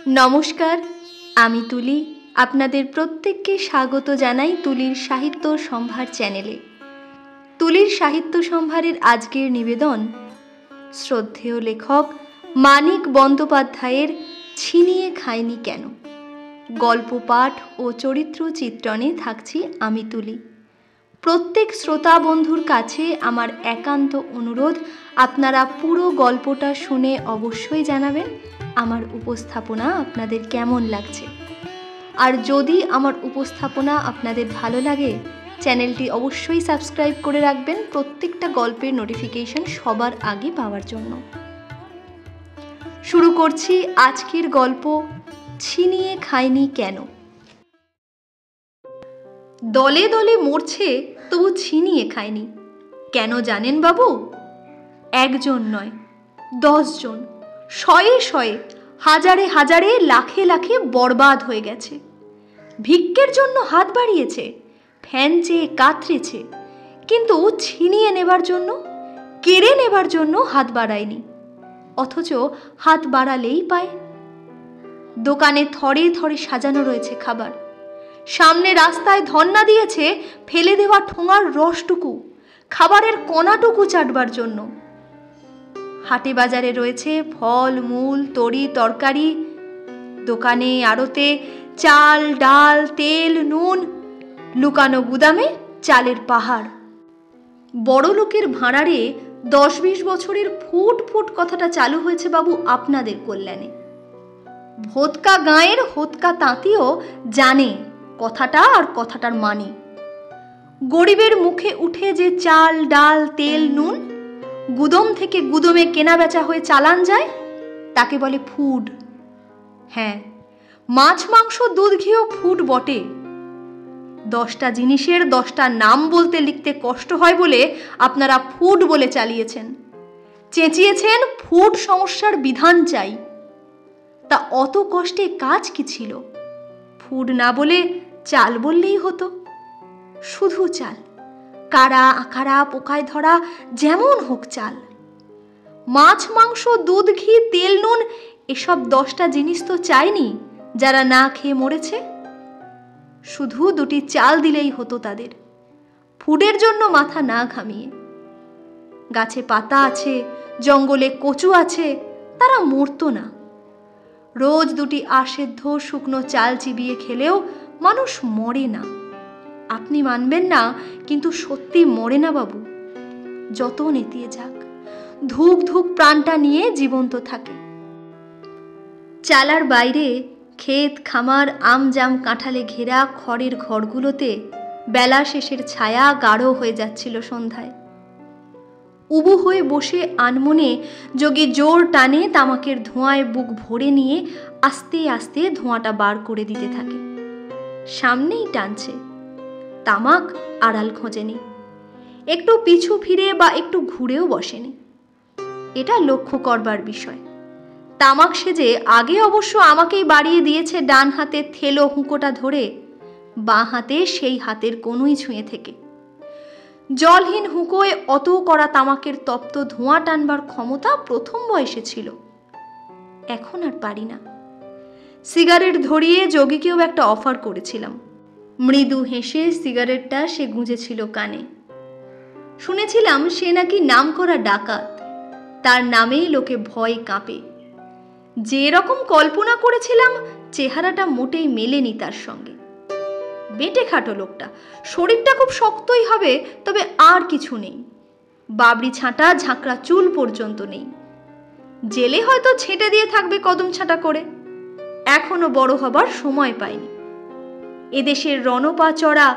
नमस्कार, आमी तुली आपनादेर प्रत्येकके स्वागत जानाई तुलिर साहित्य सम्भार चैनेले। तुलिर साहित्य सम्भारेर आजकेर निवेदन श्रद्धेय लेखक मानिक बंदोपाध्यायेर छिनिये खायनी केन गल्प पाठ और चरित्र चित्रणे थाकछि आमी तुली। प्रत्येक श्रोता बंधुर काछे आमार एकान्त अनुरोध आपनारा पुरो गल्पटा शुने अवश्यई जानाबेन आमार उपस्थापना आपनादेर केमन लागছে। और यदि आमार उपस्थापना आपनादेर भालो लागे चैनलटी अवश्यई सबस्क्राइब करे राखबेन प्रत्येकटा गल्पेर नोटिफिकेशन सबार आगे पाওয়ার জন্য। शुरू करछि आजकेर गल्प छिनिये खायनी केन। दले दले मरছে तबु छिनिये खायनी केन जानेन बाबू? एकजन नय 10 जन शये शये हाजारे हाजारे लाखे लाखे बरबाद हो गेছে। भिक्षेर जन्य हाथ बाड़िয়েছে, फैन চেয়ে কাতরেছে, किन्तु छिनिये नेবার जन्य केড়ে नेবার जन्य हाथ बाड़ायনি, অথচ हाथ बाड़ालेই पाय। দোকানে থরে থরে সাজানো রয়েছে খাবার, সামনে রাস্তায় ধন্না দিয়েছে ফেলে দেওয়া ঠোঙার রসটুকু, খাবারের কণাটুকু চাটবার জন্য। হাটে বাজারে রয়েছে ফল মূল তরি তরকারি, দোকানে আড়তে চাল ডাল তেল নুন, লুকানো গুদামে চালের পাহাড়। বড় লোকের ভাঁড়ারে 10-20 বছরের ফুট ফুট কথাটা চালু হয়েছে বাবু আপনাদের কল্যাণে। ভোটকা গাঁয়ের হোতকা তাঁতিও জানে কথাটা আর কথাটার মানে। গরিবের মুখে উঠে যে চাল ডাল তেল নুন গুদম থেকে গুদমে কেনা বেচা হয়ে চালান যায় তাকে বলে ফুড। হ্যাঁ, মাছ মাংস দুধ ঘিও ফুড বটে। 10টা জিনিসের 10টা নাম বলতে লিখতে কষ্ট হয় বলে আপনারা ফুড বলে চালিয়েছেন, চেঁচিয়েছেন ফুড সমস্যার বিধান চাই। তা অত কষ্টে কাজ কি ছিল? ফুড না বলে চাল বললেই হতো। শুধু চাল, কারা আকারা পোকায় ধরা যেমন হোক চাল। মাছ মাংস দুধ ঘি তেল নুন এসব 10টা জিনিস তো চাইনি যারা না খেয়ে মরেছে। শুধু 2টি চাল দিলেই হতো তাদের, ফুডের জন্য মাথা না ঘামিয়ে। গাছে পাতা আছে, জঙ্গলে কচু আছে, তারা মরতো না। রোজ 2টি আসেদ্ধ শুকনো চাল চিবিয়ে খেলেও মানুষ মরে না। আপনি মানবেন না, কিন্তু সত্যি মরে না বাবু। যত নেতিয়ে যাক, ধুক ধুক প্রাণটা নিয়ে জীবন্ত থাকে। চালার বাইরে ক্ষেত খামার আম জাম কাঁঠালে ঘেরা খড়ের ঘরগুলোতে বেলা শেষের ছায়া গাঢ় হয়ে যাচ্ছিল সন্ধ্যায়। উবু হয়ে বসে আনমনে যোগী জোর টানে তামাকের ধোঁয়ায় বুক ভরে নিয়ে আস্তে আস্তে ধোঁয়াটা বার করে দিতে থাকে। সামনেই টানছে, তামাক আড়াল খোঁজেনি, একটু পিছু ফিরে বা একটু ঘুরেও বসেনি। এটা লক্ষ্য করবার বিষয়। তামাক সেজে আগে অবশ্য আমাকেই বাড়িয়ে দিয়েছে ডান হাতে থেলো হুঁকোটা ধরে, বাঁ হাতে সেই হাতের কোনোই ছুঁয়ে থেকে। জলহীন হুঁকোয় অত করা তামাকের তপ্ত ধোঁয়া টানবার ক্ষমতা প্রথম বয়সে ছিল, এখন আর পারি না। সিগারেট ধরিয়ে যোগীকেও একটা অফার করেছিলাম। মৃদু হেসে সিগারেটটা সে গুঁজেছিল কানে। শুনেছিলাম সে নাকি নামকরা ডাকাত, তার নামেই লোকে ভয় কাঁপে। যে রকম কল্পনা করেছিলাম চেহারাটা মোটেই মেলেনি তার সঙ্গে। বেটে খাটো লোকটা, শরীরটা খুব শক্তই হবে, তবে আর কিছু নেই। বাবরি ছাঁটা ঝাঁকড়া চুল পর্যন্ত নেই। জেলে হয়তো ছেঁটে দিয়ে থাকবে কদম ছাঁটা করে, এখনো বড় হবার সময় পায়নি। এদেশের রণপা চড়া,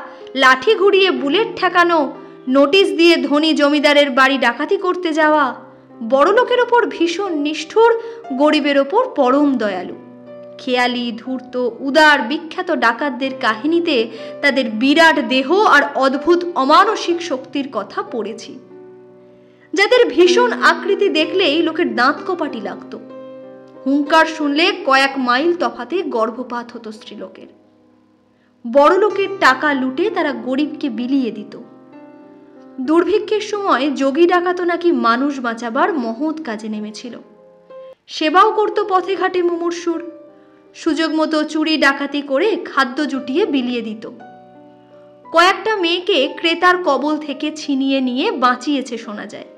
লাঠি ঘুরিয়ে বুলেট ঠেকানো, নোটিশ দিয়ে ধনী জমিদারের বাড়ি ডাকাতি করতে যাওয়া, বড় লোকের ওপর ভীষণ নিষ্ঠুর, গরিবের ওপর পরম দয়ালু। খেয়ালি ধূর্ত উদার বিখ্যাত ডাকাতদের কাহিনীতে তাদের বিরাট দেহ আর অদ্ভুত অমানসিক শক্তির কথা পড়েছি, যাদের ভীষণ আকৃতি দেখলেই লোকের দাঁত কপাটি লাগত। হুঙ্কার শুনলে কয়েক মাইল তফাতে গর্ভপাত হতো স্ত্রীলোকের। বড় লোকের টাকা লুটে তারা গরিবকে বিলিয়ে দিত। দুর্ভিক্ষের সময় যোগী ডাকাত নাকি মানুষ বাঁচাবার মহৎ কাজে নেমেছিল। সেবাও করত পথে ঘাটে মুমূর্ষুর। সুযোগ মতো চুরি ডাকাতি করে খাদ্য জুটিয়ে বিলিয়ে দিত। কয়েকটা মেয়েকে ক্রেতার কবল থেকে ছিনিয়ে নিয়ে বাঁচিয়েছে শোনা যায়।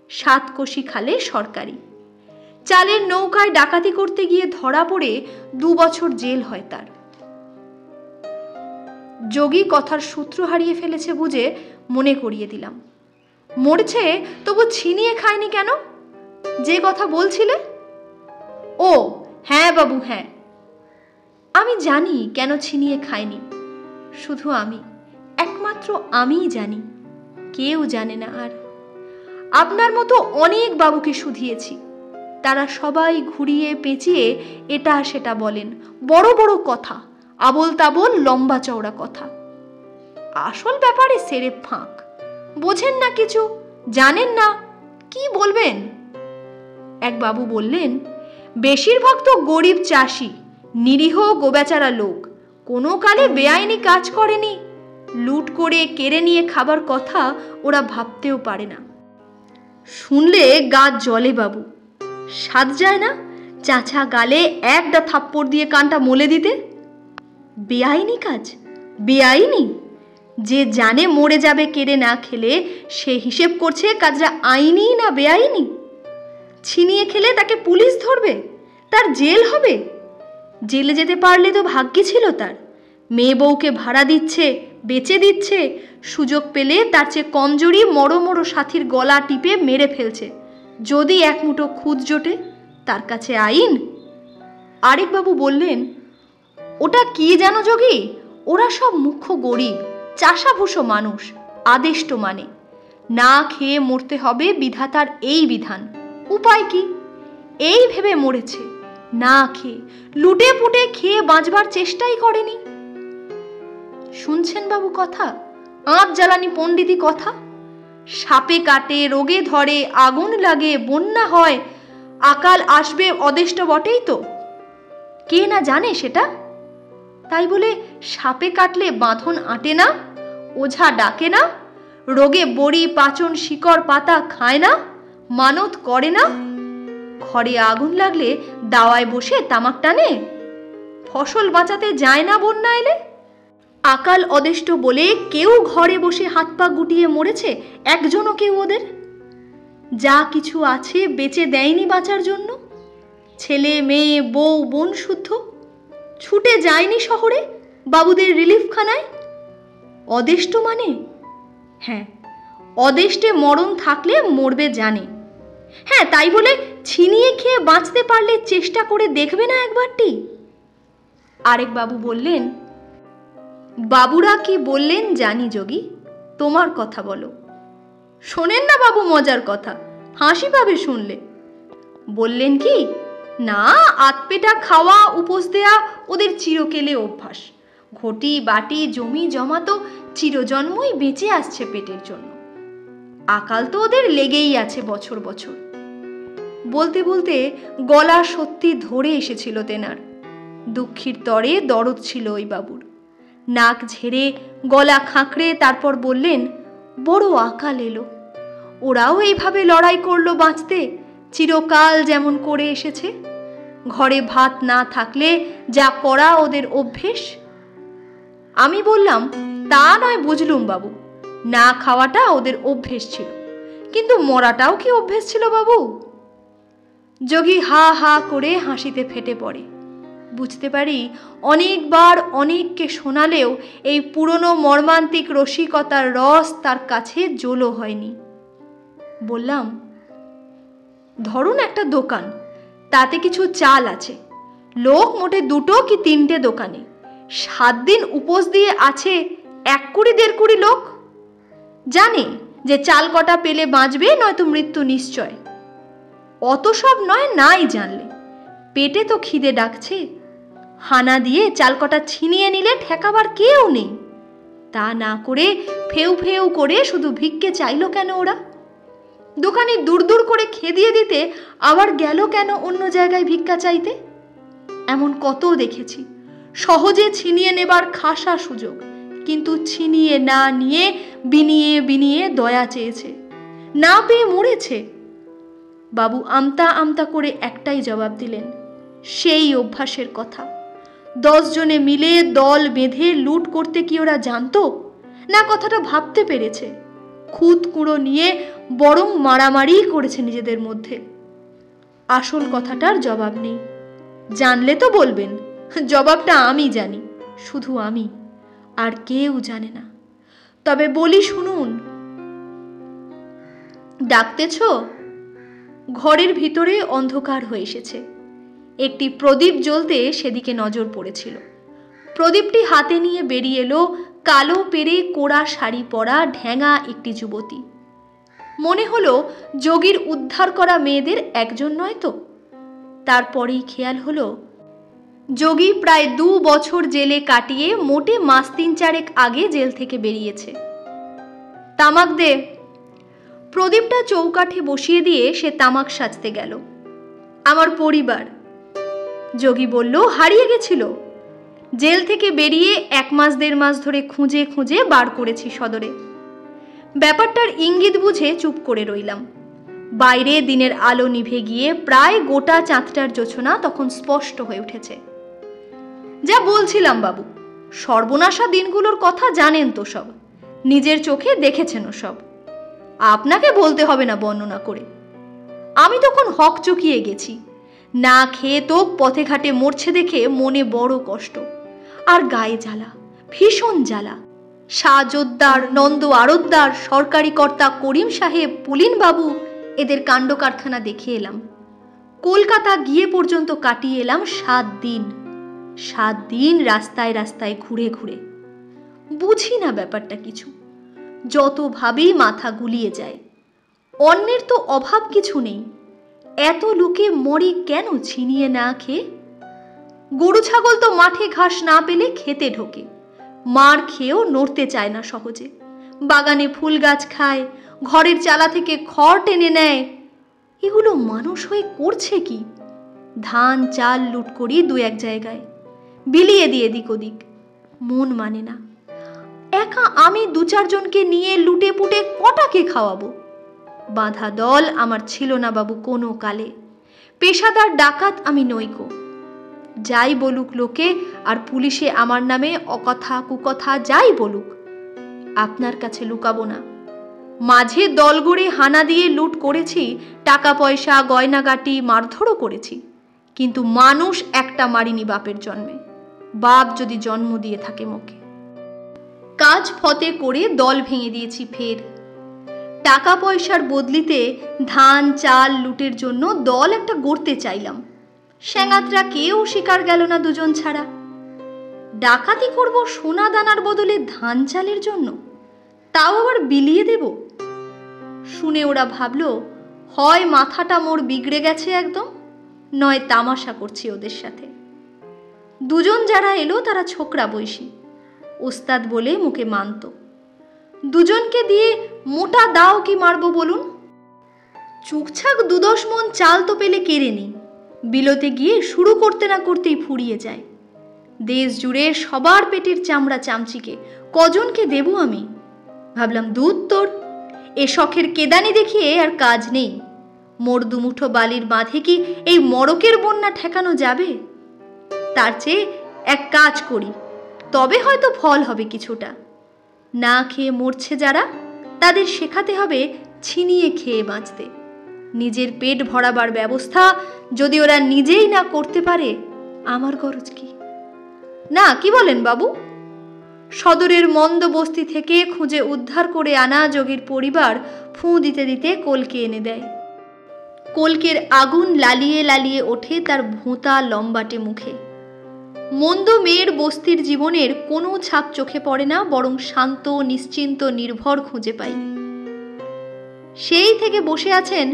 7 কোষি খালে সরকারি। চালের নৌকায় ডাকাতি করতে গিয়ে ধরা পড়ে 2 বছর জেল হয় তার। যোগী কথার সূত্র হারিয়ে ফেলেছে বুঝে মনে করিয়ে দিলাম, মরছে তবু ছিনিয়ে খায়নি কেন? যে কথা বলছিলে? ও হ্যাঁ বাবু, হ্যাঁ, আমি জানি কেন ছিনিয়ে খায়নি। শুধু আমি, একমাত্র আমিই জানি, কেউ জানে না। আর আপনার মতো অনেক বাবুকে শুধিয়েছি, তারা সবাই ঘুরিয়ে পেঁচিয়ে এটা সেটা বলেন, বড় বড় কথা, আবোল তাবোল লম্বা চওড়া কথা। আসল ব্যাপারে সেরে ফাঁক। বোঝেন না কিছু, জানেন না, কি বলবেন? এক বাবু বললেন, বেশিরভাগ তো গরিব চাষি, নিরীহ গোবেচারা লোক, কোনো কালে বেআইনি কাজ করেনি, লুট করে কেড়ে নিয়ে খাবার কথা ওরা ভাবতেও পারে না। শুনলে গা জ্বলে বাবু, স্বাদ যায় না চাচা গালে একটা থাপ্পড় দিয়ে কানটা মলে দিতে? বেআইনি কাজ, বেআইনি? যে জানে মরে যাবে কেড়ে না খেলে, সে হিসেব করছে কাজটা আইনি না বেআইনি। ছিনিয়ে খেলে তাকে পুলিশ ধরবে, তার জেল হবে। জেলে যেতে পারলে তো ভাগ্যে ছিল তার। মেয়ে বউকে ভাড়া দিচ্ছে, বেচে দিচ্ছে, সুযোগ পেলে তার চেয়ে কমজোরি মরো মরো সাথীর গলা টিপে মেরে ফেলছে। যদি এক মুঠো খুদ জোটে, তার কাছে আইন। আরেক বাবু বললেন, ওটা কি জানো যোগী, ওরা সব মুখ্য গরিব, চাষাভুষো মানুষ, আদেষ্ট মানে না খেয়ে মরতে হবে, বিধাতার এই বিধান, উপায় কি? এই ভেবে মরেছে, না খেয়ে, লুটে পুটে খেয়ে বাঁচবার চেষ্টাই করেনি। শুনছেন বাবু কথা, আঁচ জ্বালানি পণ্ডিতি কথা। সাপে কাটে, রোগে ধরে, আগুন লাগে, বন্যা হয়, আকাল আসবে অদেষ্ট বটেই তো, কে না জানে সেটা? তাই বলে সাপে কাটলে বাঁধন আটে না, ওঝা ডাকে না, রোগে বড়ি পাচন শিকড় পাতা খায় না, মানত করে না, ঘরে আগুন লাগলে দাওয়ায় বসে তামাক টানে, ফসল বাঁচাতে যায় না বন্যা এলে? আকাল অদেষ্ট বলে কেউ ঘরে বসে হাত পা গুটিয়ে মরেছে? একজনও কেউ ওদের যা কিছু আছে বেচে দেয়নি বাঁচার জন্য? ছেলে মেয়ে বউ বোন শুদ্ধ ছুটে যায়নি শহরে বাবুদের রিলিফখানায়? অদেষ্ট মানে? হ্যাঁ, অদেষ্টে মরণ থাকলে মরবে জানে। হ্যাঁ, তাই বলে ছিনিয়ে খেয়ে বাঁচতে পারলে চেষ্টা করে দেখবে না একবারটি? আরেক বাবু বললেন, বাবুরা কি বললেন জানি যোগী, তোমার কথা বলো। শোনেন না বাবু মজার কথা, হাসি পাবে শুনলে। বললেন কি না, আতপেটা খাওয়া উপোস দেয়া ওদের চিরকেলে অভ্যাস। ঘটি বাটি জমি জমা তো চিরজন্মই বেঁচে আসছে পেটের জন্য। আকাল তো ওদের লেগেই আছে বছর বছর। বলতে বলতে গলা সত্যি ধরে এসেছিল তেনার। দুঃখীর তরে দরদ ছিল ওই বাবুর। নাক ঝেড়ে গলা খাঁকড়ে তারপর বললেন, বড় আকাল এলো। ওরাও এইভাবে লড়াই করলো বাঁচতে, চিরকাল যেমন করে এসেছে। ঘরে ভাত না থাকলে যা করা ওদের অভ্যেস। আমি বললাম, তা নয় বুঝলুম বাবু, না খাওয়াটা ওদের অভ্যেস ছিল, কিন্তু মরাটাও কি অভ্যেস ছিল বাবু? যোগী হা হা করে হাসিতে ফেটে পড়ে। বুঝতে পারি অনেকবার অনেককে শোনালেও এই পুরনো মর্মান্তিক রসিকতার রস তার কাছে জোলো হয়নি। বললাম, ধরুন একটা দোকান, তাতে কিছু চাল আছে, লোক মোটে 2 কি 3টে দোকানে, 7 দিন উপোস দিয়ে আছে 1 কুড়ি 1.5 কুড়ি লোক। জানে যে চাল কটা পেলে বাঁচবে, নয়তো মৃত্যু নিশ্চয়। অত সব নয়, নাই জানলে পেটে তো খিদে ডাকছে। হানা দিয়ে চাল কটা ছিনিয়ে নিলে ঠেকাবার কেউ নেই। তা না করে ফেউ ফেউ করে শুধু ভিক্ষে চাইল কেন ওরা? দোকানে দূর দূর করে খেদিয়ে দিতে আবার গেল কেন অন্য জায়গায় ভিক্ষা চাইতে? এমন কত দেখেছি, সহজে ছিনিয়ে নেবার খাসা সুযোগ, কিন্তু ছিনিয়ে না নিয়ে বিনিয়ে বিনিয়ে দয়া চেয়েছে, না পেয়ে মরেছে। বাবু আমতা আমতা করে একটাই জবাব দিলেন, সেই অভ্যাসের কথা। 10 জনে মিলে দল বেঁধে লুট করতে কি ওরা জানতো না কথাটা ভাবতে পেরেছে? খুদ কুঁড়ো নিয়ে বরং মারামারি করেছে নিজেদের মধ্যে। আসল কথাটার জবাব নেই। জানলে তো বলবেন, জবাবটা আমি জানি, শুধু আমি, আর কেউ জানে না। তবে বলি শুনুন। ডাকতেছ? ঘরের ভিতরে অন্ধকার হয়ে এসেছে। একটি প্রদীপ জ্বলতে সেদিকে নজর পড়েছিল। প্রদীপটি হাতে নিয়ে বেরিয়ে এলো কালো পেরে কোড়া শাড়ি পরা ঢ্যাঙা একটি যুবতী। মনে হলো যোগীর উদ্ধার করা মেয়েদের একজন নয় তো। তারপরেই খেয়াল হলো যোগী প্রায় 2 বছর জেলে কাটিয়ে মোটে মাস 3-4 আগে জেল থেকে বেরিয়েছে। তামাক দে। প্রদীপটা চৌকাঠে বসিয়ে দিয়ে সে তামাক সাজতে গেল। আমার পরিবার, যোগী বলল, হারিয়ে গেছিল। জেল থেকে বেরিয়ে 1 মাস 1.5 মাস ধরে খুঁজে খুঁজে বার করেছি সদরে। ব্যাপারটার ইঙ্গিত বুঝে চুপ করে রইলাম। বাইরে দিনের আলো নিভে গিয়ে প্রায় গোটা চাঁদটার জোছনা তখন স্পষ্ট হয়ে উঠেছে। যা বলছিলাম বাবু, সর্বনাশা দিনগুলোর কথা জানেন তো সব, নিজের চোখে দেখেছেন সব, আপনাকে বলতে হবে না বর্ণনা করে। আমি তখন হক চকিয়ে গেছি। না খেয়ে তো পথে ঘাটে মরছে দেখে মনে বড় কষ্ট, আর গায়ে জ্বালা, ভীষণ জ্বালা। শাহ জোদ্দার, নন্দ আড়তদার, সরকারি কর্তা করিম সাহেব, পুলিন বাবু, এদের কাণ্ড কারখানা দেখে এলাম। কলকাতা গিয়ে পর্যন্ত কাটিয়ে এলাম 7 দিন। 7 দিন রাস্তায় রাস্তায় ঘুরে ঘুরে। বুঝি না ব্যাপারটা কিছু। যত ভাবেই মাথা গুলিয়ে যায়। অন্যের তো অভাব কিছু নেই, এত লোকে মরে কেন ছিনিয়ে না খেয়ে? গরু ছাগল তো মাঠে ঘাস না পেলে খেতে ঢোকে, মার খেয়েও নড়তে চায় না সহজে। বাগানে ফুল গাছ খায়, ঘরের চালা থেকে খড় টেনে নেয়। এগুলো মানুষ হয়ে করছে কি? ধান চাল লুট করি 2-1 জায়গায়, বিলিয়ে দিয়ে এদিক ওদিক। মন মানে না। একা আমি 2-4 জনকে নিয়ে লুটে পুটে কটাকে খাওয়াবো? বাঁধা দল আমার ছিল না বাবু কোনো কালে। পেশাদার ডাকাত আমি নইকো। যাই বলুক লোকে, আর পুলিশে আমার নামে অকথা কুকথা যাই বলুক, আপনার কাছে লুকাবো না। মাঝে দল গড়ে হানা দিয়ে লুট করেছি, টাকা পয়সা গয়নাগাটি মারধরও করেছি, কিন্তু মানুষ একটা মারিনি বাপের জন্মে, বাপ যদি জন্ম দিয়ে থাকে মুখে। কাজ ফতে করে দল ভেঙে দিয়েছি ফের। টাকা পয়সার বদলিতে ধান চাল লুটের জন্য দল একটা গড়তে চাইলাম। শ্যাঙাতরা কেউ শিকার গেল না 2 জন ছাড়া। ডাকাতি করব সোনা দানার বদলে ধান চালের জন্য, তাও আবার বিলিয়ে দেব? শুনে ওরা ভাবলো হয় মাথাটা মোর বিগড়ে গেছে একদম, নয় তামাশা করছি ওদের সাথে। 2 জন যারা এলো তারা ছোকরা বয়সী, ওস্তাদ বলে মুখে মানত। 2 জনকে দিয়ে মোটা দাও কি মারবো বলুন? চুকছাক 2-10 মন চাল তো পেলে কেড়ে নিই, বিলোতে গিয়ে শুরু করতে না করতেই ফুরিয়ে যায়। দেশ জুড়ে সবার পেটের চামড়া চামচিকে কজনকে দেব আমি? ভাবলাম দুধ তোর, এ শখের কেদানি দেখিয়ে আর কাজ নেই। মোর 2 মুঠো বালির বাঁধে কি এই মড়কের বন্যা ঠেকানো যাবে? তার চেয়ে এক কাজ করি, তবে হয়তো ফল হবে কিছুটা। না খেয়ে মরছে যারা, তাদের শেখাতে হবে ছিনিয়ে খেয়ে বাঁচতে। নিজের পেট ভরাবার ব্যবস্থা যদি ওরা নিজেই না করতে পারে, আমার গরজ কি? না, কি বলেন বাবু? সদরের মন্দ বস্তি থেকে খুঁজে উদ্ধার করে আনা যোগীর পরিবার ফুঁ দিতে দিতে কলকে এনে দেয়। কলকের আগুন লালিয়ে লালিয়ে ওঠে তার ভোঁতা লম্বাটে মুখে। মন্দ মেয়ের বস্তির জীবনের কোনো ছাপ চোখে পড়ে না, বরং শান্ত নিশ্চিন্ত নির্ভর খুঁজে পাই। সেই থেকে বসে আছেন,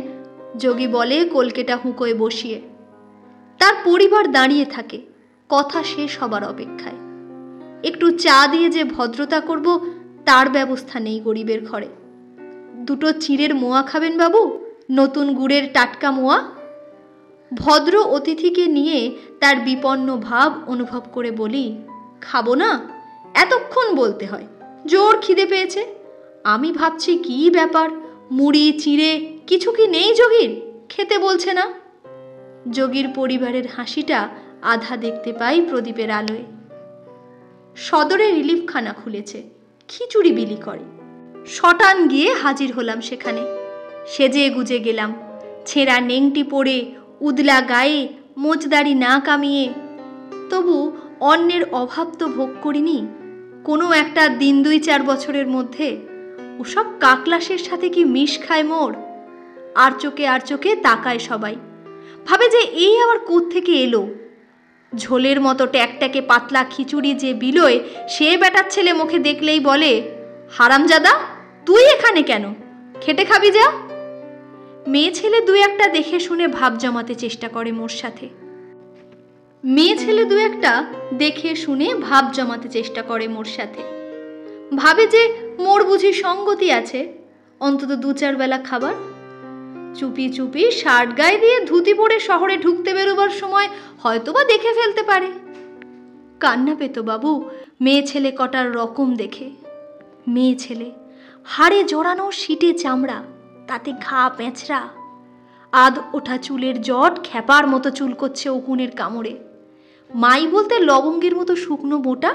যোগী বলে কলকেটা হুঁকোয় বসিয়ে। তার পরিবার দাঁড়িয়ে থাকে কথা শেষ হবার অপেক্ষায়। একটু চা দিয়ে যে ভদ্রতা করব তার ব্যবস্থা নেই গরিবের ঘরে। 2টো চিড়ের মোয়া খাবেন বাবু? নতুন গুড়ের টাটকা মোয়া। ভদ্র অতিথিকে নিয়ে তার বিপন্ন ভাব অনুভব করে বলি, খাবো না? এতক্ষণ বলতে হয়, জোর খিদে পেয়েছে। আমি ভাবছি কি ব্যাপার, মুড়ি চিড়ে কিছু কি নেই যোগীর? খেতে বলছে না। যোগীর পরিবারের হাসিটা আধা দেখতে পাই প্রদীপের আলোয়। সদরে রিলিফখানা খুলেছে, খিচুড়ি বিলি করে। শটান গিয়ে হাজির হলাম সেখানে। সেজে গুজে গেলাম, ছেঁড়া নেংটি পরে, উদলা গায়ে, মোচদাড়ি না কামিয়ে। তবু অন্যের অভাব তো ভোগ করিনি। কোনো একটা দিন 2-4 বছরের মধ্যে ওসব কাকলাসের সাথে কি মিশ খায় মোর? আর চোখে তাকায় সবাই, ভাবে যে এই আবার কোত্থেকে এলো। ঝোলের মতো ট্যাকট্যাকে পাতলা খিচুড়ি যে বিলোয়, সে বেটার ছেলে মুখে দেখলেই বলে, হারামজাদা তুই এখানে কেন? খেটে খাবি যা। মেয়ে ছেলে 2-1টা দেখে শুনে ভাব জমাতে চেষ্টা করে মোর সাথে। ভাবে যে মোর বুঝি সঙ্গতি আছে, অন্তত 2-4 বেলা খাবার। চুপি চুপি শার্ট গায়ে দিয়ে ধুতি পরে শহরে ঢুকতে বেরোবার সময় হয়তোবা দেখে ফেলতে পারে। কান্না পেত বাবু মেয়ে ছেলে কটার রকম দেখে। মেয়ে ছেলে, হাড়ে জড়ানো সিটে চামড়া, তাতে ঘা পেঁচড়া, আধ ওঠা চুলের জট খ্যাপার মতো চুলকোচ্ছে উকুনের কামড়ে। মাই বলতে লবঙ্গের মতো শুকনো বোটা,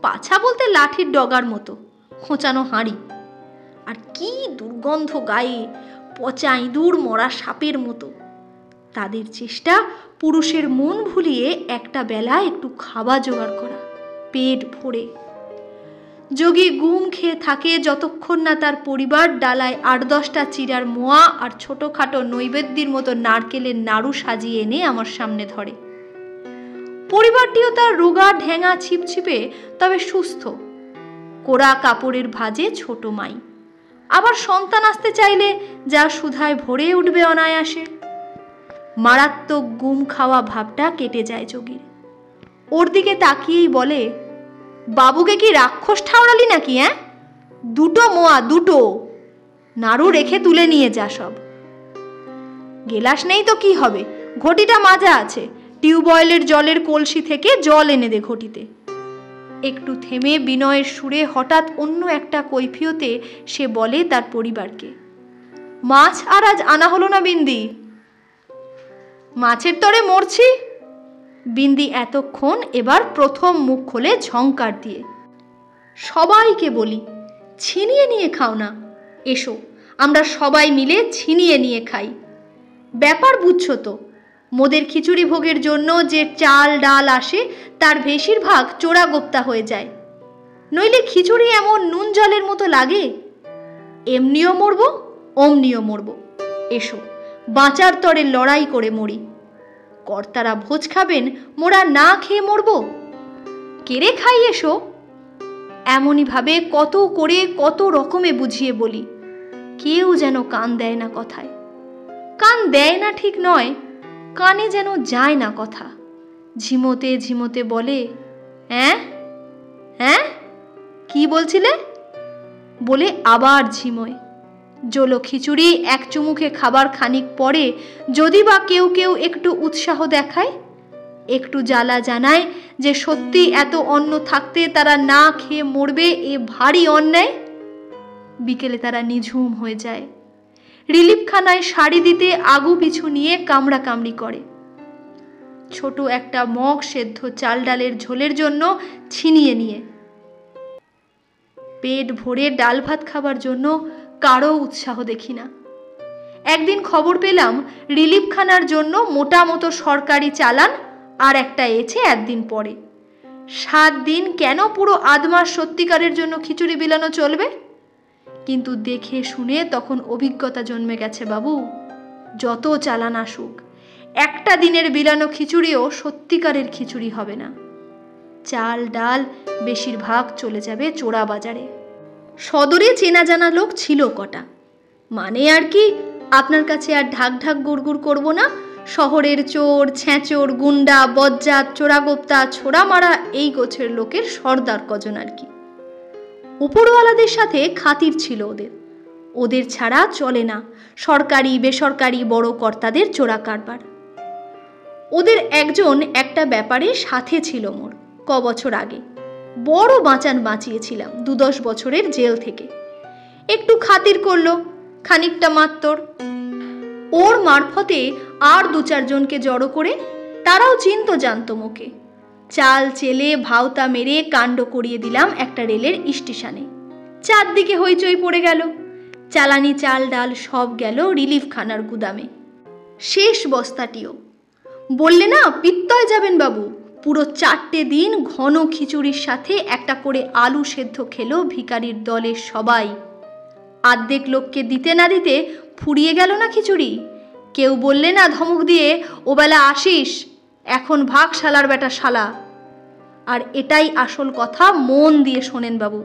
পাছা বলতে লাঠির ডগার মতো খোঁচানো হাঁড়ি। আর কি দুর্গন্ধ গায়ে, পচা ইঁদুর মরা সাপের মতো। তাদের চেষ্টা পুরুষের মন ভুলিয়ে একটা বেলা একটু খাওয়া জোগাড় করা, পেট ভরে। যোগী গুম খেয়ে থাকে যতক্ষণ না তার পরিবার ডালায় 8-10টা চিরার মোয়া আর ছোটখাটো নৈবেদ্যের মতো নারকেলের নাড়ু সাজিয়ে এনে আমার সামনে ধরে। পরিবারটিও তার রোগা ঢেঙা ছিপছিপে তবে সুস্থ। কোরা কাপড়ের ভাঁজে ছোট মাই, আবার সন্তান আসতে চাইলে যা সুধায় ভরে উঠবে অনায়াসে। মারাত্মক গুম খাওয়া ভাবটা কেটে যায় যোগীর। ওর দিকে তাকিয়েই বলে, বাবুকে কি রাক্ষস ঠাউরালি নাকি? 2টো মোয়া, 2টো নাড়ু রেখে তুলে নিয়ে যা সব। গেলাস নেই তো কি হবে, ঘটিটা মাজা আছে, টিউবওয়েলের জলের কলসি থেকে জল এনে দে ঘটিতে। একটু থেমে বিনয়ের সুরে হঠাৎ অন্য একটা কৈফিয়তে সে বলে তার পরিবারকে, মাছ আর আজ আনা হলো না বিন্দি? মাছের তরে মরছি। বিন্দি এতক্ষণ এবার প্রথম মুখ খোলে ঝংকার দিয়ে। সবাইকে বলি, ছিনিয়ে নিয়ে খাও না, এসো আমরা সবাই মিলে ছিনিয়ে নিয়ে খাই। ব্যাপার বুঝছো তো, মোদের খিচুড়ি ভোগের জন্য যে চাল ডাল আসে তার বেশিরভাগ চোরাগোপ্তা হয়ে যায়, নইলে খিচুড়ি এমন নুন জলের মতো লাগে। এমনিও মরবো, অমনিও মরবো, এসো বাঁচার তরে লড়াই করে মরি। কর্তারা ভোজ খাবেন, মোরা না খেয়ে মরবো, কেড়ে খাই এসো। এমনই ভাবে কত করে কত রকমে বুঝিয়ে বলি, কেউ যেন কান দেয় না কথায়। কান দেয় না ঠিক নয়, কানে যেন যায় না কথা। ঝিমোতে ঝিমোতে বলে, হ্যাঁ হ্যাঁ কি বলছিলে? বলে আবার ঝিমোয়। জলো খিচুড়ি এক চুমুকে খাবার খানিক পরে যদি বা কেউ কেউ একটু উৎসাহ দেখায়, একটু জ্বালা জানায় যে সত্যি এত অন্ন থাকতে তারা না খেয়ে মরবে, এ ভারী অন্যায়, বিকেলে তারা নিঝুম হয়ে যায়। রিলিফখানায় শাড়ি দিতে আগু পিছু নিয়ে কামড়া কামড়ি করে। ছোট একটা মগ সেদ্ধ চাল ডালের ঝোলের জন্য ছিনিয়ে নিয়ে। পেট ভরে ডাল ভাত খাবার জন্য কারো উৎসাহ দেখি না। একদিন খবর পেলাম রিলিফখানার জন্য মোটা মতো সরকারি চালান আর একটা এছে একদিন পরে। 7 দিন কেন পুরো আধমাস সত্যিকারের জন্য খিচুড়ি বিলানো চলবে? কিন্তু দেখে শুনে তখন অভিজ্ঞতা জন্মে গেছে বাবু, যত চালান আসুক একটা দিনের বিলানো খিচুড়িও সত্যিকারের খিচুড়ি হবে না। চাল ডাল বেশিরভাগ চলে যাবে চোরা বাজারে। সদরে চেনা জানা লোক ছিল কটা, মানে আর কি, আপনার কাছে আর ঢাক ঢাক গুড়গুড় করবো না। শহরের চোর ছেঁচোর গুন্ডা বজ্জাত চোরাগোপ্তা ছোড়া মারা এই গোছের লোকের সর্দার কজন আর কি। উপরওয়ালাদের সাথে খাতির ছিল ওদের, ওদের ছাড়া চলে না সরকারি বেসরকারি বড় কর্তাদের চোরা কারবার। ওদের একজন একটা ব্যাপারে সাথে ছিল মোর কবছর আগে, বড় বাঁচান বাঁচিয়েছিলাম 2-10 বছরের জেল থেকে। একটু খাতির করলো খানিকটা মাত্র। ওর মারফতে আর 2-4 জনকে জড়ো করে তারাও চিনতো জানতো মোকে। চাল চেলে ভাওতা মেরে কাণ্ড করিয়ে দিলাম একটা রেলের স্টেশনে। চারদিকে হইচই পড়ে গেল। চালানি চাল ডাল সব গেল রিলিফ খানার গুদামে। শেষ বস্তাটিও। বললে না পিত্তয় যাবেন বাবু। পুরো 4টে দিন ঘন খিচুড়ির সাথে একটা করে আলু সেদ্ধ খেলো ভিখারির দলের সবাই। আর্ধেক লোককে দিতে না দিতে ফুরিয়ে গেল না খিচুড়ি। কেউ বললে না ধমক দিয়ে, ওবেলা আসিস, এখন ভাগ শালার বেটা শালা। আর এটাই আসল কথা, মন দিয়ে শোনেন বাবু।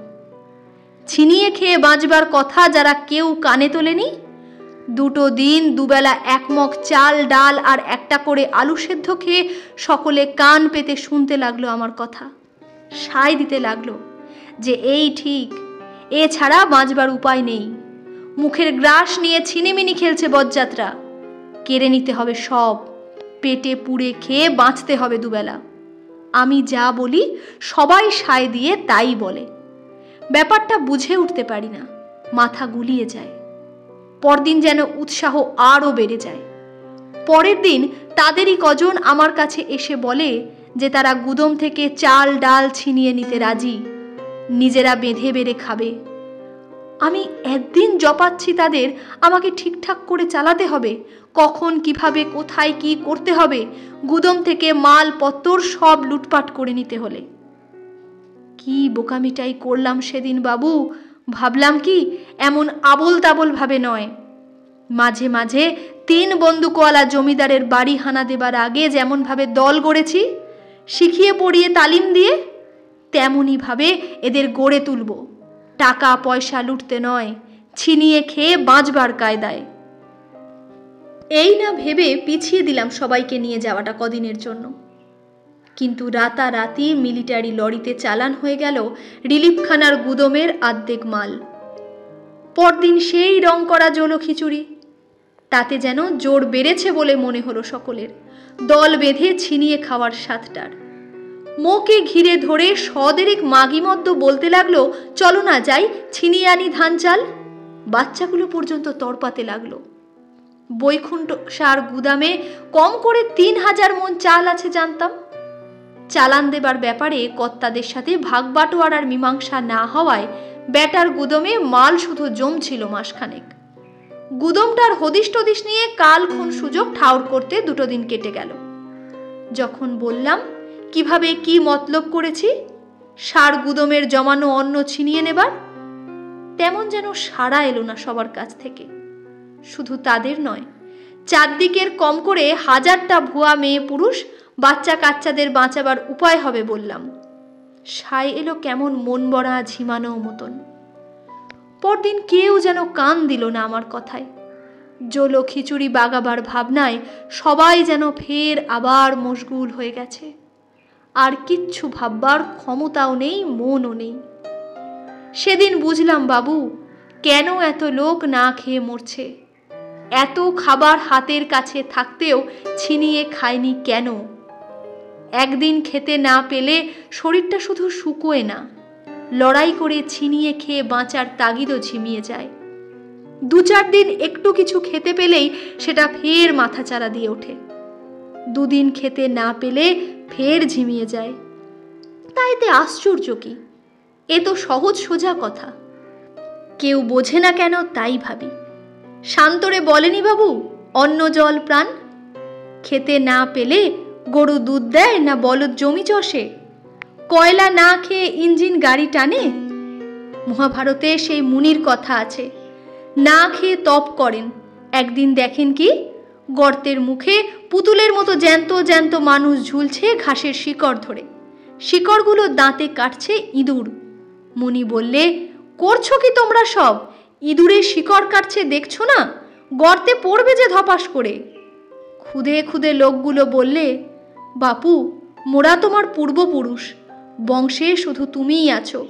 ছিনিয়ে খেয়ে বাঁচবার কথা যারা কেউ কানে তোলেনি, 2 দিন 2 বেলা 1 মগ চাল ডাল আর একটা করে আলু সেদ্ধ খেয়ে সকলে কান পেতে শুনতে লাগলো আমার কথা। সায় দিতে লাগলো যে এই ঠিক, এছাড়া বাঁচবার উপায় নেই। মুখের গ্রাস নিয়ে ছিনিমিনি খেলছে বজ্জাতরা। কেড়ে নিতে হবে সব, পেটে পুড়ে খেয়ে বাঁচতে হবে 2 বেলা। আমি যা বলি সবাই সায় দিয়ে তাই বলে। ব্যাপারটা বুঝে উঠতে পারি না, মাথা গুলিয়ে যায়। পরদিন যেন উৎসাহ আরও বেড়ে যায়। পরের দিন তাদেরই কজন আমার কাছে এসে বলে যে তারা গুদম থেকে চাল ডাল ছিনিয়ে নিতে রাজি, নিজেরা বেঁধে বেড়ে খাবে। আমি একদিন জপাচ্ছি তাদের আমাকে ঠিকঠাক করে চালাতে হবে, কখন কিভাবে কোথায় কি করতে হবে, গুদম থেকে মাল পত্তর সব লুটপাট করে নিতে হলে। কি বোকামিটাই করলাম সেদিন বাবু। ভাবলাম কি এমন আবোল তাবোল ভাবে নয়। মাঝে মাঝে 3 বন্দুকওয়ালা জমিদারের বাড়ি হানা দেবার আগে যেমন ভাবে দল গড়েছি, শিখিয়ে পড়িয়ে তালিম দিয়ে, তেমনি ভাবে এদের গড়ে তুলব। টাকা পয়সা লুটতে নয়, ছিনিয়ে খেয়ে বাঁচবার কায়দায়। এই না ভেবে পিছিয়ে দিলাম সবাইকে নিয়ে যাওয়াটা কদিনের জন্য। কিন্তু রাতারাতি মিলিটারি লরিতে চালান হয়ে গেল রিলিফখানার গুদমের আর্ধেক মাল। পরদিন সেই রং করা জলো খিচুড়ি। তাতে যেন জোর বেড়েছে বলে মনে হলো সকলের, দল বেঁধে ছিনিয়ে খাওয়ার স্বাদটার। মোকে ঘিরে ধরে সদেরেক মাগি মদ্য বলতে লাগলো, চলো না যাই, ছিনিয়ে আনি ধান চাল। বাচ্চাগুলো পর্যন্ত তড়পাতে লাগলো। বৈকুণ্ঠ সার গুদামে কম করে 3000 মণ চাল আছে জানতাম। চালান দেবার ব্যাপারে কর্তাদের সাথে ভাগ বাটোয়ারার মীমাংসা না হওয়ায় ব্যাটার গুদমে মাল শুধু জমছিল মাসখানেক। গুদমটার হদিশ টদিশ নিয়ে কালক্ষণ সুযোগ ঠাউর করতে 2 দিন কেটে গেল। যখন বললাম কিভাবে কি মতলব করেছি, সার গুদমের জমানো অন্ন ছিনিয়ে নেবার, তেমন যেন সাড়া এলো না সবার কাছ থেকে। শুধু তাদের নয়, চারদিকের কম করে 1000টা ভুয়া মেয়ে পুরুষ বাচ্চা কাচ্চাদের বাঁচাবার উপায় হবে বললাম। সায় এলো কেমন মন বড়া ঝিমানো মতন। পরদিন কেউ যেন কান দিল না আমার কথায়। জলো খিচুড়ি বাগাবার ভাবনায় সবাই যেন ফের আবার মশগুল হয়ে গেছে। আর কিচ্ছু ভাববার ক্ষমতাও নেই, মনও নেই। সেদিন বুঝলাম বাবু, কেন এত লোক না খেয়ে মরছে। এত খাবার হাতের কাছে থাকতেও ছিনিয়ে খায়নি কেন। একদিন খেতে না পেলে শরীরটা শুধু শুকোয় না, লড়াই করে ছিনিয়ে খেয়ে বাঁচার তাগিদও ঝিমিয়ে যায়। 2-4 দিন একটু কিছু খেতে পেলেই সেটা ফের মাথাচাড়া দিয়ে ওঠে। 2 দিন খেতে না পেলে ফের ঝিমিয়ে যায়। তাই এতে আশ্চর্য কি? এ তো সহজ সোজা কথা। কেউ বোঝে না কেন তাই ভাবি। শান্তরে বলেনি বাবু, অন্ন জল প্রাণ। খেতে না পেলে গরু দুধ দেয় না বলদ জমি চষে? কয়লা না খেয়ে ইঞ্জিন গাড়ি টানে? মহাভারতে সেই মুনির কথা আছে, না খেয়ে তপ করেন। একদিন দেখেন কি, গর্তের মুখে পুতুলের মতো জ্যান্ত জ্যান্ত মানুষ ঝুলছে ঘাসের শিকড় ধরে। শিকড়গুলো দাঁতে কাটছে ইঁদুর। মুনি বললে, করছো কি তোমরা সব? ইঁদুরের শিকড় কাটছে দেখছো না? গর্তে পড়বে যে ধপাস করে। খুদে খুদে লোকগুলো বললে, বাপু মোরা তোমার পূর্বপুরুষ, বংশে শুধু তুমিই আছো।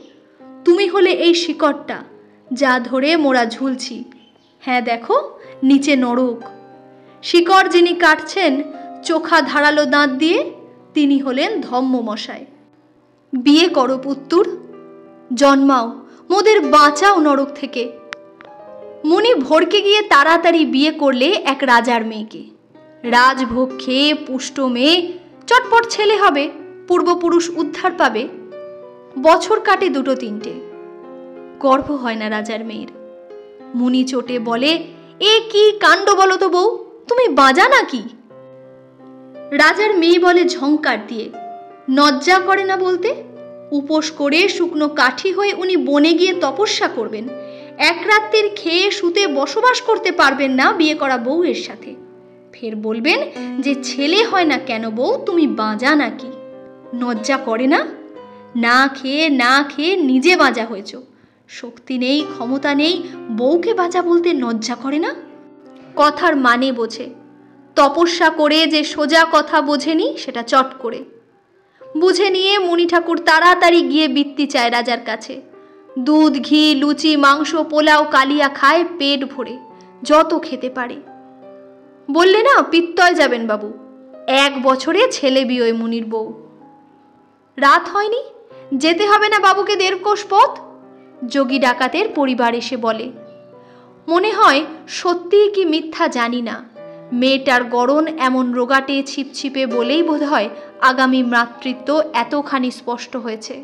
তুমি হলে এই শিকড়টা, যা ধরে মোরা ঝুলছি। হ্যাঁ দেখো, নিচে নরক। শিকড় যিনি কাটছেন চোখা ধারালো দাঁত দিয়ে, তিনি হলেন ধম্মমশাই। বিয়ে করো পুত্তুর, জন্মাও, মোদের বাঁচাও নরক থেকে। মুনি ভরকে গিয়ে তাড়াতাড়ি বিয়ে করলে এক রাজার মেয়েকে। রাজভোগ খেয়ে পুষ্ট মেয়ে চটপট ছেলে হবে, পূর্বপুরুষ উদ্ধার পাবে। বছর কাটে 2-3টে, গর্ভ হয় না রাজার মেয়ের। মুনি চোটে বলে, এ কি কাণ্ড বলো তো বউ, তুমি বাজা নাকি? রাজার মেয়ে বলে ঝংকার দিয়ে, লজ্জা করে না বলতে? উপোস করে শুকনো কাঠি হয়ে উনি বনে গিয়ে তপস্যা করবেন, এক রাত্রির খেয়ে শুতে বসবাস করতে পারবেন না বিয়ে করা বউয়ের সাথে। ফের বলবেন যে ছেলে হয় না কেন বউ, তুমি বাজা নাকি? লজ্জা করে না? না খেয়ে নিজে বাজা হয়েছ, শক্তি নেই, ক্ষমতা নেই, বউকে বাজা বলতে লজ্জা করে না? কথার মানে বোঝে, তপস্যা করে যে সোজা কথা বোঝেনি সেটা চট করে বুঝে নিয়ে মুনি ঠাকুর তাড়াতাড়ি গিয়ে বৃত্তি চায় রাজার কাছে। দুধ, ঘি, লুচি, মাংস, পোলাও, কালিয়া খায় পেট ভরে, যত খেতে পারে। বললে না পিত্তয় যাবেন বাবু, 1 বছরে ছেলে বিয়ে মুনির বউ। রাত হয়নি, যেতে হবে না বাবুকে 1.5 কোষ পথ? যোগী ডাকাতের পরিবার এসে বলে। মনে হয় সত্যি কি মিথ্যা জানি না, মেয়েটার গড়ন এমন রোগাটে ছিপছিপে বলেই বোধহয় আগামী মাতৃত্ব এতখানি স্পষ্ট হয়েছে।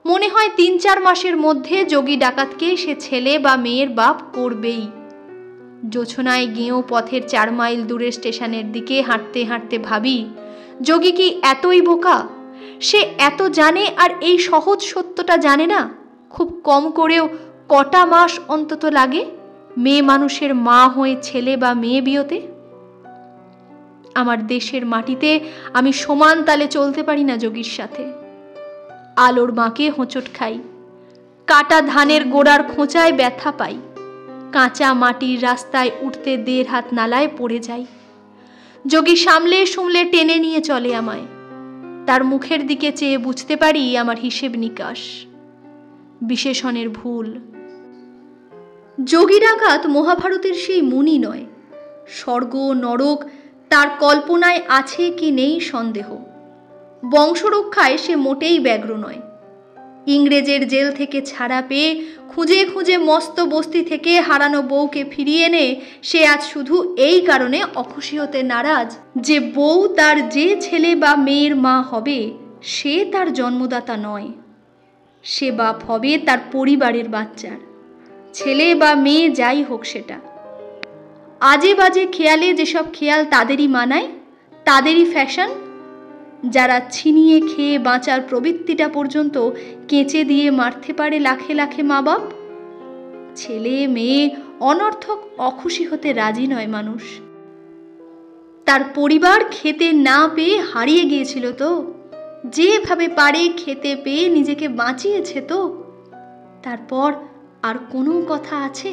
মনে হয় 3-4 মাসের মধ্যে যোগী ডাকাতকে সে ছেলে বা মেয়ের বাপ করবেই। জোছনায় গেঁয়ো পথের 4 মাইল দূরের স্টেশনের দিকে হাঁটতে হাঁটতে ভাবি, যোগী কি এতই বোকা? সে এত জানে আর এই সহজ সত্যটা জানে না। খুব কম করেও কটা মাস অন্তত লাগে মেয়ে মানুষের মা হয়ে ছেলে বা মেয়ে বিয়েতে? আমার দেশের মাটিতে আমি সমান তালে চলতে পারি না যোগীর সাথে। আলোর বাঁকে হোঁচট খাই, কাটা ধানের গোড়ার খোঁচায় ব্যথা পাই, কাঁচা মাটির রাস্তায় উঠতে 1.5 হাত নালায় পড়ে যাই। যোগী সামলে সুমলে টেনে নিয়ে চলে আমায়। তার মুখের দিকে চেয়ে বুঝতে পারি আমার হিসেব নিকাশ, বিশেষণের ভুল। যোগী ডাকাত মহাভারতের সেই মুনি নয়। স্বর্গ নরক তার কল্পনায় আছে কি নেই সন্দেহ। বংশরক্ষায় সে মোটেই ব্যগ্র নয়। ইংরেজের জেল থেকে ছাড়া পেয়ে খুঁজে খুঁজে মস্ত বস্তি থেকে হারানো বউকে ফিরিয়ে এনে সে আজ শুধু এই কারণে অখুশি হতে নারাজ যে বউ তার যে ছেলে বা মেয়ের মা হবে সে তার জন্মদাতা নয়। সে বাপ হবে তার পরিবারের বাচ্চার, ছেলে বা মেয়ে যাই হোক সেটা। আজে বাজে খেয়ালে যেসব খেয়াল তাদেরই মানায়, তাদেরই ফ্যাশন, যারা ছিনিয়ে খেয়ে বাঁচার প্রবৃত্তিটা পর্যন্ত কেঁচে দিয়ে মারতে পারে লাখে লাখে মা বাপ। ছেলে মেয়ে অনর্থক অখুশি হতে রাজি নয় মানুষ। তার পরিবার খেতে না পেয়ে হারিয়ে গিয়েছিল তো, যেভাবে পারে খেতে পেয়ে নিজেকে বাঁচিয়েছে তো, তারপর আর কোনো কথা আছে?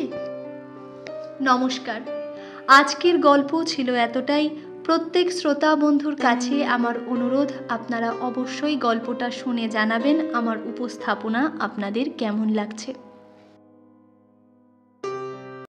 নমস্কার, আজকের গল্প ছিল এতটাই। প্রত্যেক শ্রোতা বন্ধুর কাছে আমার অনুরোধ, আপনারা অবশ্যই গল্পটা শুনে জানাবেন আমার উপস্থাপনা আপনাদের কেমন লাগছে।